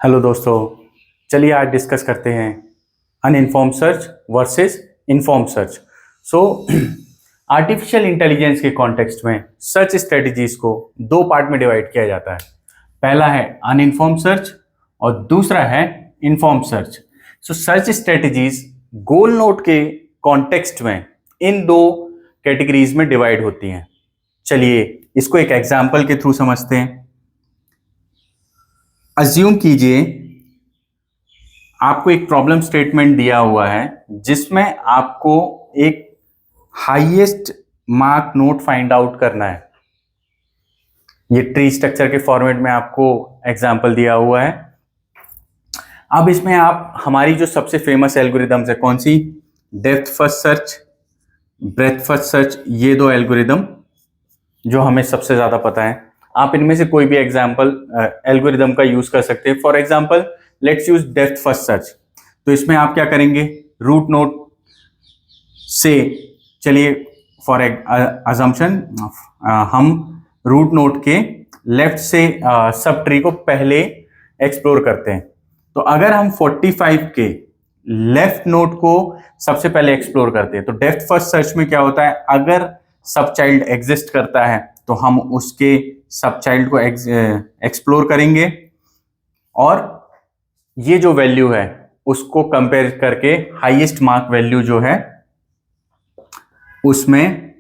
Hello दोस्तों, चलिए आज डिस्कस करते हैं uninformed search versus informed search. So artificial intelligence के कॉन्टेक्स्ट में सर्च स्ट्रेटजीज को दो पार्ट में डिवाइड किया जाता है। पहला है अनइन्फॉर्म्ड सर्च और दूसरा है informed search. So search strategies goal node के कॉन्टेक्स्ट में इन दो कैटेगरीज में डिवाइड होती हैं। चलिए इसको एक एग्जाम्पल के थ्रू समझते हैं। अज्यूम कीजिए आपको एक प्रॉब्लम स्टेटमेंट दिया हुआ है जिसमें आपको एक highest mark node find out करना है। ये ट्री स्ट्रक्चर के फॉर्मेट में आपको एग्जांपल दिया हुआ है। अब इसमें आप हमारी जो सबसे फेमस एल्गोरिदम्स है, कौन सी, depth first search, breadth first search, ये दो एल्गोरिदम जो हमें सबसे ज्यादा पता है। आप इनमें से कोई भी एग्जाम्पल एल्गोरिदम का यूज कर सकते हैं। For example let's use depth first search. तो इसमें आप क्या करेंगे, रूट नोड से, चलिए फॉर अजम्पशन हम रूट नोड के लेफ्ट से सब ट्री को पहले एक्सप्लोर करते हैं। तो अगर हम 45 के लेफ्ट नोड को सबसे पहले एक्सप्लोर करते हैं तो डेप्थ फर्स्ट सर्च में क्या होता है, अगर सब चाइल्ड एग्जिस्ट करता है तो हम उसके सब चाइल्ड को एक्सप्लोर करेंगे और ये जो वैल्यू है उसको कंपेयर करके हाईएस्ट मार्क वैल्यू जो है उसमें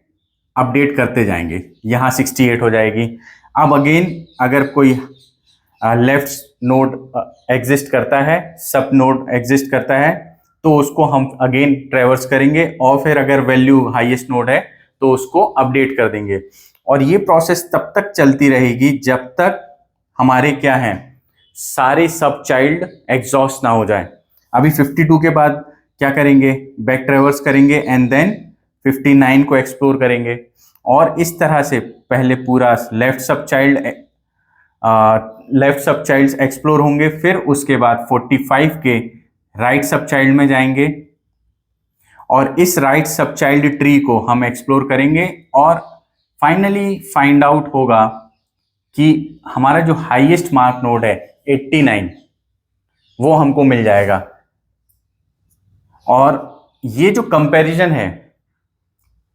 अपडेट करते जाएंगे। यहां 68 हो जाएगी। अब अगेन अगर कोई लेफ्ट नोड एग्जिस्ट करता है, सब नोड एग्जिस्ट करता है तो उसको हम अगेन ट्रेवर्स करेंगे और फिर अगर वैल्यू हाईएस्ट नोड है तो उसको अपडेट कर देंगे। और ये प्रोसेस तब तक चलती रहेगी जब तक हमारे क्या है, सारे सब चाइल्ड एग्जॉस्ट ना हो जाए। अभी 52 के बाद क्या करेंगे, बैक ट्रेवर्स करेंगे एंड देन 59 को एक्सप्लोर करेंगे और इस तरह से पहले पूरा लेफ्ट सब चाइल्ड एक्सप्लोर होंगे, फिर उसके बाद 45 के राइट सब चाइल्ड में जाएंगे और इस राइट सब चाइल्ड ट्री को हम एक्सप्लोर करेंगे और फाइनली फाइंड आउट होगा कि हमारा जो हाईएस्ट मार्क नोड है 89 वो हमको मिल जाएगा। और ये जो कंपैरिजन है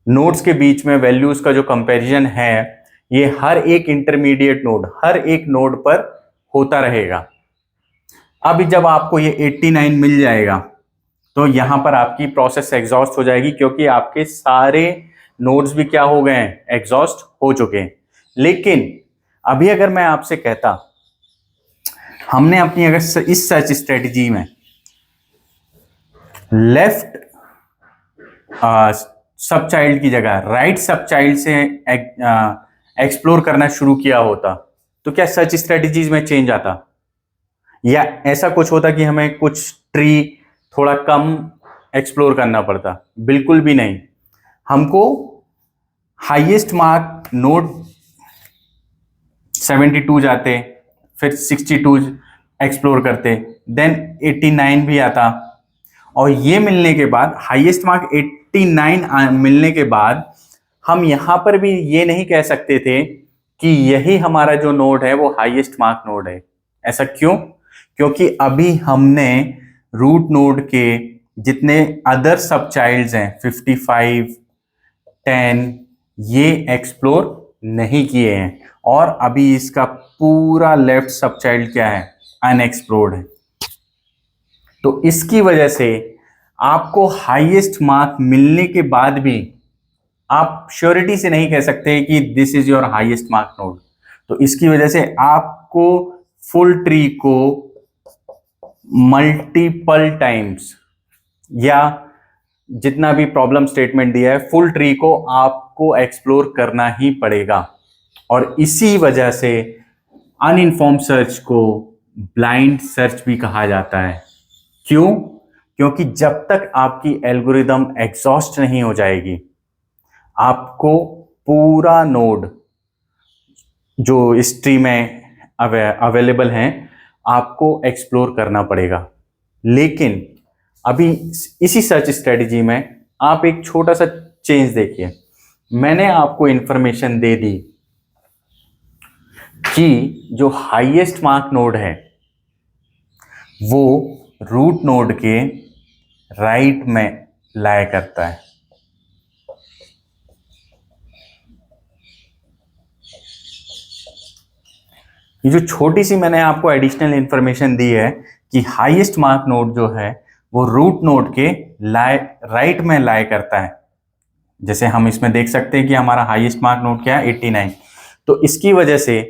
नोड्स के बीच में, वैल्यूज का जो कंपैरिजन है, ये हर एक इंटरमीडिएट नोड, हर एक नोड पर होता रहेगा। अब जब आपको ये 89 मिल जाएगा तो यहां पर आपकी प्रोसेस एग्जॉस्ट हो जाएगी क्योंकि आपके सारे नोड्स भी क्या हो गए हैं, एग्जॉस्ट हो चुके हैं। लेकिन अभी अगर मैं आपसे कहता हमने अपनी अगर इस सर्च स्ट्रेटजी में लेफ्ट सब चाइल्ड की जगह राइट सब चाइल्ड से एक्सप्लोर करना शुरू किया होता तो क्या सर्च स्ट्रेटजीज में चेंज आता, या ऐसा कुछ होता कि हमें कुछ ट्री थोड़ा कम एक्सप्लोर करना पड़ता? बिल्कुल भी नहीं। हमको हाईएस्ट मार्क नोड 72 जाते, फिर 62 एक्सप्लोर करते, देन 89 भी आता और ये मिलने के बाद हाईएस्ट मार्क 89 मिलने के बाद हम यहां पर भी ये नहीं कह सकते थे कि यही हमारा जो नोड है वो हाईएस्ट मार्क नोड है। ऐसा क्यों? क्योंकि अभी हमने रूट नोड के जितने अदर सब चाइल्ड्स हैं 55, 10, ये एक्सप्लोर नहीं किए हैं और अभी इसका पूरा लेफ्ट सब चाइल्ड क्या है, अनएक्सप्लोर्ड है। तो इसकी वजह से आपको हाईएस्ट मार्क मिलने के बाद भी आप श्योरिटी से नहीं कह सकते कि this is your highest mark node. तो इसकी वजह से आपको फुल ट्री को मल्टीपल टाइम्स, या जितना भी प्रॉब्लम स्टेटमेंट दिया है, फुल ट्री को आपको एक्सप्लोर करना ही पड़ेगा। और इसी वजह से अनइन्फॉर्म्ड सर्च को ब्लाइंड सर्च भी कहा जाता है। क्यों? क्योंकि जब तक आपकी एल्गोरिदम एग्जॉस्ट नहीं हो जाएगी आपको पूरा नोड जो इस ट्री में अवेलेबल हैं आपको एक्सप्लोर करना पड़ेगा। लेकिन अभी इसी सर्च स्ट्रेटजी में आप एक छोटा सा चेंज देखिए। मैंने आपको इंफॉर्मेशन दे दी कि जो हाईएस्ट मार्क नोड है वो रूट नोड के राइट में लाई करता है। ये जो छोटी सी मैंने आपको एडिशनल इंफॉर्मेशन दी है कि हाईएस्ट मार्क नोड जो है वो रूट नोड के राइट में लाई करता है। जैसे हम इसमें देख सकते हैं कि हमारा हाईएस्ट मार्क नोड क्या है 89। तो इसकी वजह से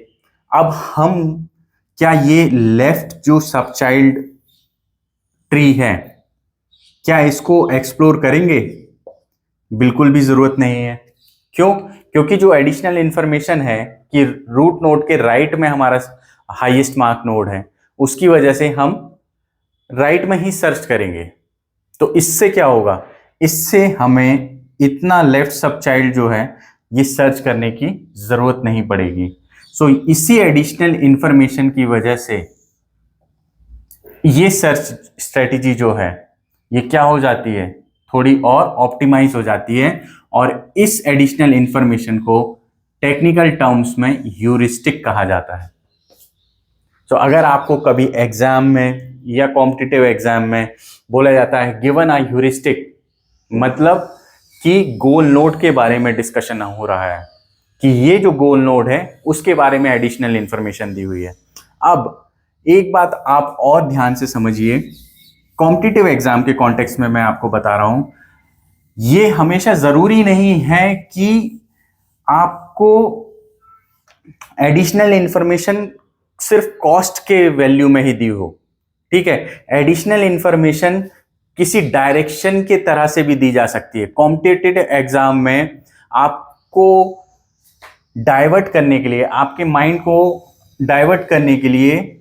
अब हम क्या ये लेफ्ट जो सब चाइल्ड ट्री है क्या इसको एक्सप्लोर करेंगे? बिल्कुल भी जरूरत नहीं है। क्यों? क्योंकि जो एडिशनल इंफॉर्मेशन है कि रूट नोड के राइट में हमारा हाईएस्ट मार्क नोड है, उसकी वजह से हम राइट में ही सर्च करेंगे। तो इससे क्या होगा? इससे हमें इतना लेफ्ट सब चाइल्ड जो है ये सर्च करने की जरूरत नहीं पड़ेगी। सो इसी एडिशनल इंफॉर्मेशन की वजह से ये सर्च स्ट्रेटेजी जो है ये क्या हो जाती है, थोड़ी और ऑप्टिमाइज हो जाती है। और इस एडिशनल इंफॉर्मेशन को टेक्निकल टर्म्स में ह्यूरिस्टिक कहा जाता है। तो अगर आपको कभी एग्जाम में या कॉम्पिटिटिव एग्जाम में बोला जाता है गिवन अ ह्यूरिस्टिक, मतलब कि गोल नोड के बारे में डिस्कशन हो रहा है कि ये जो गोल नोड है उसके बारे में एडिशनल इंफॉर्मेशन दी हुई है। अब एक बात आप और ध्यान से समझिए, कॉम्पिटिटिव एग्जाम के कॉन्टेक्स्ट में मैं आपको बता रहा हूं, ये हमेशा जरूरी नहीं है कि आपको एडिशनल इंफॉर्मेशन सिर्फ कॉस्ट के वैल्यू में ही दी हो। ठीक है, एडिशनल इंफॉर्मेशन किसी डायरेक्शन के तरह से भी दी जा सकती है। कॉम्पिटिटिव एग्जाम में आपको डाइवर्ट करने के लिए, आपके माइंड को डाइवर्ट करने के लिए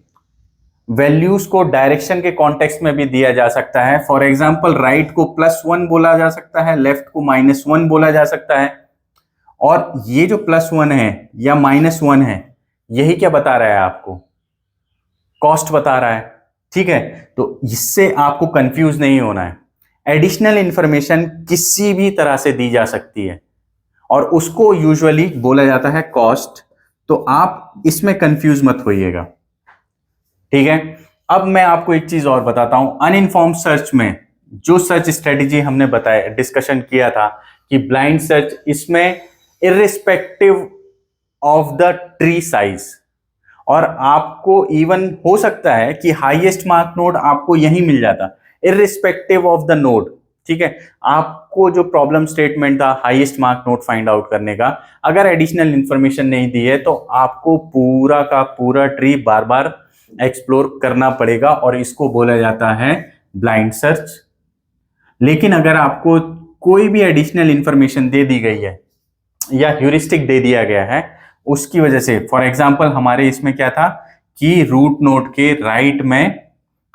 वैल्यूज को डायरेक्शन के कॉन्टेक्स्ट में भी दिया जा सकता है। फॉर एग्जाम्पल राइट को +1 बोला जा सकता है, लेफ्ट को -1 बोला जा सकता है। और ये जो +1 है या -1 है, यही क्या बता रहा है आपको? कॉस्ट बता रहा है। ठीक है, तो इससे आपको कंफ्यूज नहीं होना है। एडिशनल इंफॉर्मेशन किसी भी तरह से दी जा सकती है और उसको यूजुअली बोला जाता है कॉस्ट। तो आप इसमें कंफ्यूज मत होइएगा। ठीक है, अब मैं आपको एक चीज और बताता हूं। अनइन्फॉर्म्ड सर्च में जो सर्च स्ट्रेटेजी हमने बताया, डिस्कशन किया था कि ब्लाइंड सर्च, इसमें irrespective of the tree size, और आपको इवन हो सकता है कि हाईएस्ट मार्क नोड आपको यही मिल जाता, इर्रिस्पेक्टिव ऑफ द नोड। ठीक है, आपको जो प्रॉब्लम स्टेटमेंट था highest mark node find out करने का, अगर एडिशनल इंफॉर्मेशन नहीं दी है तो आपको पूरा का पूरा ट्री बार बार एक्सप्लोर करना पड़ेगा और इसको बोला जाता है ब्लाइंड सर्च। लेकिन अगर आपको कोई भी एडिशनल इंफॉर्मेशन दे दी गई है या ह्यूरिस्टिक दे दिया गया है, उसकी वजह से फॉर एग्जांपल हमारे इसमें क्या था कि रूट नोड के राइट में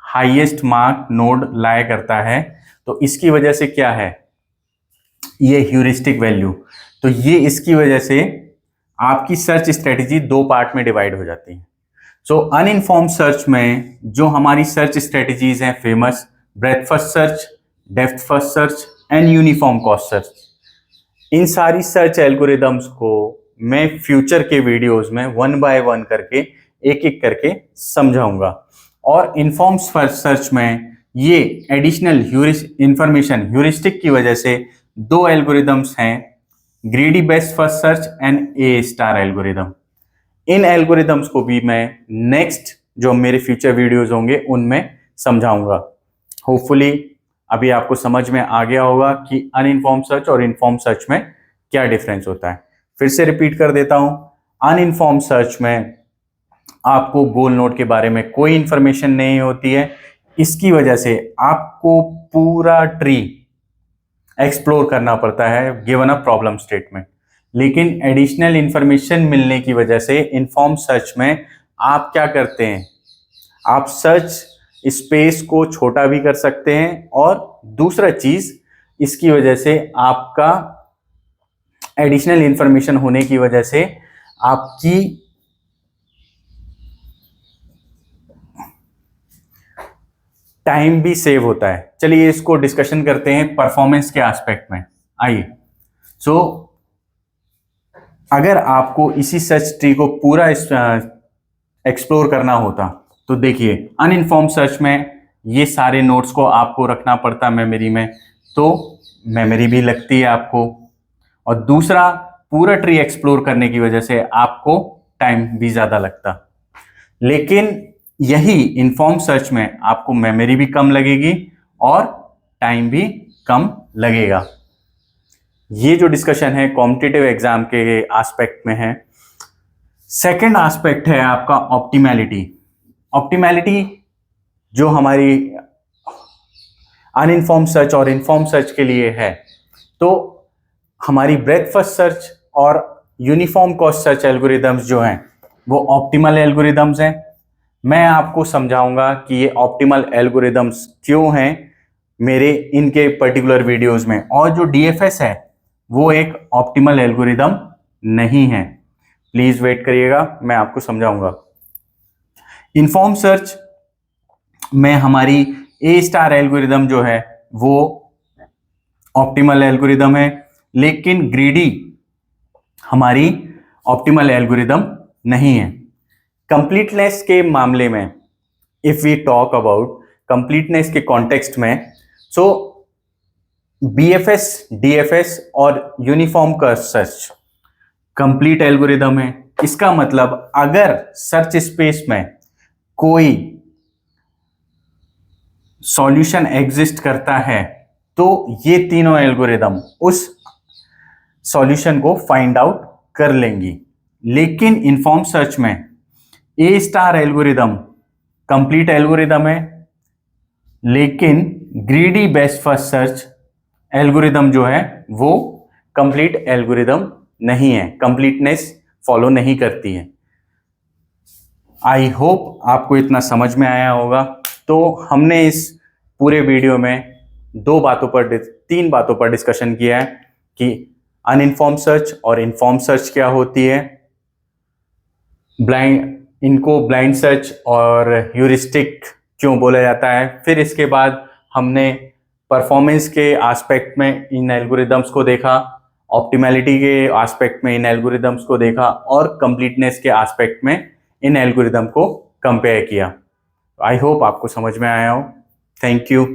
हाईएस्ट मार्क नोड लाई करता है, तो इसकी वजह से क्या है, ये ह्यूरिस्टिक वैल्यू। तो ये इसकी वजह से आपकी सर्च स्ट्रेटेजी दो पार्ट में डिवाइड हो जाती है। सो अनइन्फॉर्म्ड सर्च में जो हमारी सर्च स्ट्रेटेजीज हैं famous, breadth first search, depth first search and uniform cost search, इन सारी सर्च एल्गोरिदम्स को मैं फ्यूचर के वीडियोस में 1 बाय 1 करके एक एक करके समझाऊंगा। और इन्फॉर्म्ड सर्च में ये एडिशनल इंफॉर्मेशन ह्यूरिस्टिक की वजह से दो एल्गोरिदम्स हैं, greedy best first search and A star algorithm. In algorithms को भी मैं नेक्स्ट जो मेरे फ्यूचर वीडियोस होंगे उनमें समझाऊंगा। होपफुली अभी आपको समझ में आ गया होगा कि अनइन्फॉर्म्ड सर्च और इन्फॉर्म्ड सर्च में क्या डिफरेंस होता है। फिर से रिपीट कर देता हूं, अनइन्फॉर्म्ड सर्च में आपको गोल नोड के बारे में कोई इंफॉर्मेशन नहीं होती है, इसकी वजह से आपको पूरा ट्री एक्सप्लोर करना पड़ता है गिवन अ प्रॉब्लम स्टेटमेंट। लेकिन एडिशनल इंफॉर्मेशन मिलने की वजह से इन्फॉर्म्ड सर्च में आप क्या करते हैं, आप सर्च स्पेस को छोटा भी कर सकते हैं, और दूसरा चीज इसकी वजह से आपका एडिशनल इंफॉर्मेशन होने की वजह से आपकी टाइम भी सेव होता है। चलिए इसको डिस्कशन करते हैं परफॉर्मेंस के एस्पेक्ट में। आइए, सो अगर आपको इसी सर्च ट्री को पूरा एक्सप्लोर करना होता तो देखिए, अनइन्फॉर्म्ड सर्च में ये सारे नोट्स को आपको रखना पड़ता मेमोरी में, तो मेमोरी भी लगती है आपको, और दूसरा पूरा ट्री एक्सप्लोर करने की वजह से आपको टाइम भी ज़्यादा लगता। लेकिन यही इन्फॉर्म सर्च में आपको मेमोरी भी कम लगेगी और टाइम भी कम लगेगा। ये जो डिस्कशन है कॉम्पिटिटिव एग्जाम के एस्पेक्ट में है। सेकंड एस्पेक्ट है आपका ऑप्टिमैलिटी। ऑप्टिमैलिटी जो हमारी अनइन्फॉर्म सर्च और इन्फॉर्म सर्च के लिए है, तो हमारी ब्रेथ फर्स्ट सर्च और यूनिफॉर्म कॉस्ट सर्च एल्गोरिदम्स जो हैं वो ऑप्टिमल एल्गोरिदम्स हैं। मैं आपको समझाऊंगा कि ये ऑप्टिमल एल्गोरिदम्स क्यों हैं मेरे इनके पर्टिकुलर वीडियोस में, और जो डीएफएस है वो एक ऑप्टिमल एल्गोरिदम नहीं है। प्लीज वेट करिएगा, मैं आपको समझाऊंगा। इन्फॉर्म सर्च में हमारी ए स्टार एल्गोरिदम जो है वो ऑप्टिमल एल्गोरिदम है, लेकिन ग्रीडी हमारी ऑप्टिमल एल्गोरिदम नहीं है। कंप्लीटनेस के मामले में, if we talk about completeness के कॉन्टेक्स्ट में, सो बीएफएस, डीएफएस और यूनिफॉर्म का सर्च कंप्लीट एल्गोरिदम है। इसका मतलब अगर सर्च स्पेस में कोई सॉल्यूशन एग्जिस्ट करता है तो ये तीनों एल्गोरिदम उस सॉल्यूशन को फाइंड आउट कर लेंगी। लेकिन इन्फॉर्म सर्च में ए स्टार एल्गोरिदम कंप्लीट एल्गोरिदम है, लेकिन greedy best first search algorithm जो है वो कंप्लीट एल्गोरिदम नहीं है, कंप्लीटनेस फॉलो नहीं करती है। आई होप आपको इतना समझ में आया होगा। तो हमने इस पूरे वीडियो में तीन बातों पर डिस्कशन किया है कि अनइन्फॉर्म सर्च और इन्फॉर्म सर्च क्या होती है, इनको ब्लाइंड सर्च और ह्यूरिस्टिक क्यों बोला जाता है। फिर इसके बाद हमने परफॉर्मेंस के एस्पेक्ट में इन एल्गोरिदम्स को देखा, ऑप्टिमैलिटी के एस्पेक्ट में इन एल्गोरिदम्स को देखा, और कंप्लीटनेस के एस्पेक्ट में इन एल्गोरिदम को कंपेयर किया। आई होप आपको समझ में आया हो। Thank you.